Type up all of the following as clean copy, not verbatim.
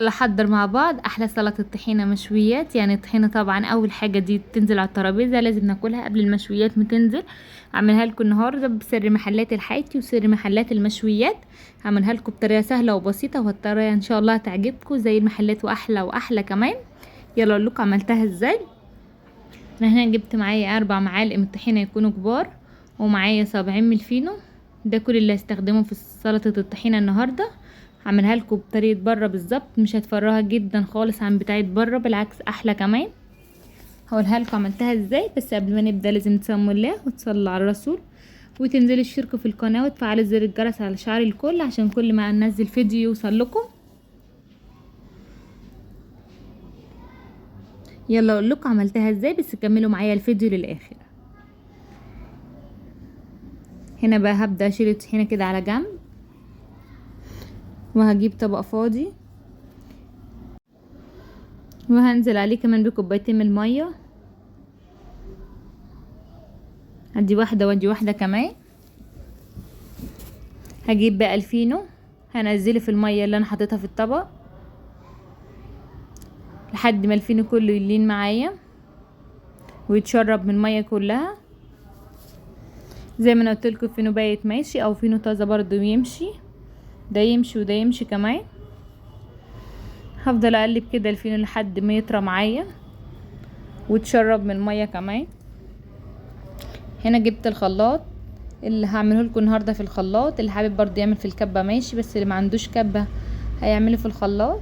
نحضر مع بعض احلى سلطه طحينه مشويات. يعني الطحينه طبعا اول حاجه دي تنزل على الترابيزه، لازم ناكلها قبل المشويات ما تنزل. اعملها لكم النهارده بسر محلات الحياتي وسر محلات المشويات. هعملها لكم بطريقه سهله وبسيطه، والطريقه ان شاء الله هتعجبكم زي المحلات واحلى واحلى كمان. يلا اقول لكم عملتها ازاي. انا هنا جبت معايا 4 معالق من الطحينه يكونوا كبار، ومعايا صابعين من الفينو. ده كل اللي هستخدمه في سلطه الطحينه النهارده. هعملها لكم بطريقه بره بالظبط، مش هتفرها جدا خالص عن بتاعه بره، بالعكس احلى كمان. هقولها لكم عملتها ازاي، بس قبل ما نبدا لازم تسموا الله وتصلوا على الرسول، وتنزلوا اشتركوا في القناه وتفعلوا زر الجرس على شعار الكل عشان كل ما انزل فيديو يوصل لكم. يلا اقول لكم عملتها ازاي، بس كملوا معايا الفيديو للاخر. هنا بقى هبدا اشيل الطحينه كده على جنب، وهجيب طبق فاضي وهنزل عليه كمان بكوبايتين من الميه. ادي واحده وادي واحده كمان. هجيب بقى الفينو، هنزله في الميه اللي انا حطيتها في الطبق لحد ما الفينو كله يلين معايا ويتشرب من الميه كلها. زي ما انا قلت لكم الفينو بايت ماشي او فينو طازه برضو يمشي، ده يمشي وده يمشي كمان. هفضل اقلب كده الفينو لحد ما يطرى معايا وتشرب من الميه كمان. هنا جبت الخلاط اللي هعمله لكم النهارده في الخلاط، اللي حابب برضو يعمل في الكبه ماشي، بس اللي ما عندوش كبه هيعمله في الخلاط.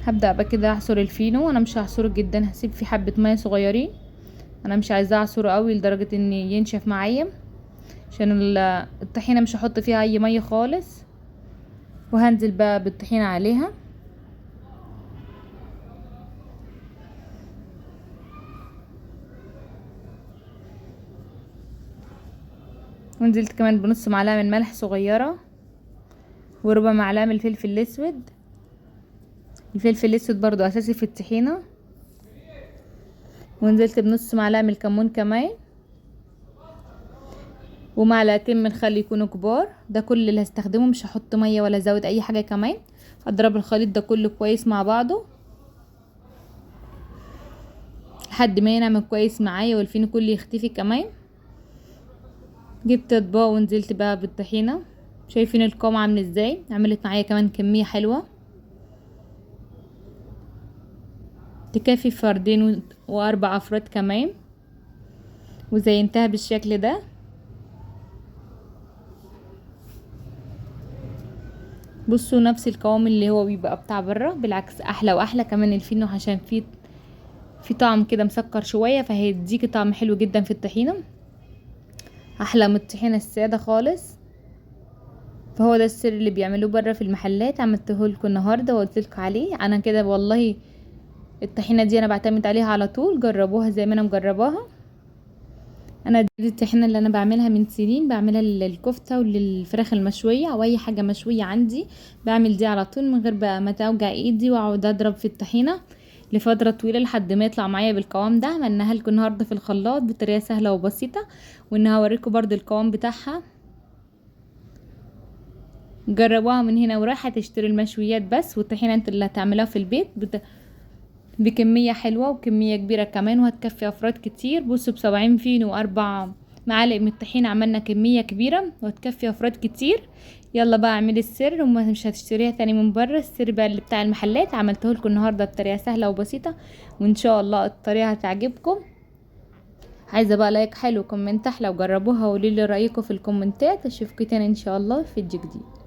هبدا بقى كده اعصر الفينو، انا مش هعصره جدا، هسيب فيه حبه ميه صغيرين، انا مش عايزاه اعصره قوي لدرجه ان ينشف معايا، عشان الطحينه مش هحط فيها اي ميه خالص. وهنزل بقى بالطحينه عليها. ونزلت كمان بنص معلقه من ملح صغيره، وربع معلقه من الفلفل الاسود. الفلفل الاسود برضو اساسي في الطحينه. ونزلت بنص معلقه من الكمون كمان، ومعلقتين من الخل يكونوا كبار. ده كل اللي هستخدمه، مش هحط ميه ولا ازود اي حاجه كمان. هضرب الخليط ده كله كويس مع بعضه لحد ما ينعم كويس معايا والفينو كله يختفي كمان. جبت اطباق ونزلت بقى بالطحينه. شايفين القوام عامل ازاي؟ عملت معايا كمان كميه حلوه تكفي فردين واربع افراد كمان. وزينتها بالشكل ده. بصوا نفس القوام اللي هو بيبقى بتاع بره، بالعكس احلى واحلى كمان الفينو، عشان في طعم كده مسكر شويه، فهيديكي طعم حلو جدا في الطحينه، احلى من الطحينه الساده خالص. فهو ده السر اللي بيعملوه بره في المحلات، عملته لكم النهارده وقلت لكم عليه. انا كده والله الطحينه دي انا بعتمد عليها على طول، جربوها زي ما انا مجرباها. انا دي الطحينه اللي انا بعملها من سنين، بعملها للكفته وللفراخ المشويه او اي حاجه مشويه عندي، بعمل دي على طول من غير بقى ما توجع ايدي واقعد اضرب في الطحينه لفتره طويله لحد ما يطلع معايا بالقوام ده. عملناها لكم النهارده في الخلاط بطريقه سهله وبسيطه، وان هوريكم برضو القوام بتاعها. جربوها من هنا ورايحه تشتري المشويات بس، والطحينه انت اللي هتعملها في البيت بكمية حلوة وكمية كبيرة كمان، وهتكفي افراد كتير. بصوا ب70 فينو و4 معالق من الطحينة عملنا كمية كبيرة وهتكفي افراد كتير. يلا بقى اعملي السر مش هتشتريها تاني من بره. السر بقى اللي بتاع المحلات عملته لكم النهارده بطريقة سهلة وبسيطة، وان شاء الله الطريقة هتعجبكم. عايزة بقى لايك حلو وكومنت احلى، وجربوها وقولوا لي رأيكم في الكومنتات. اشوفكم تاني ان شاء الله في فيديو جديد.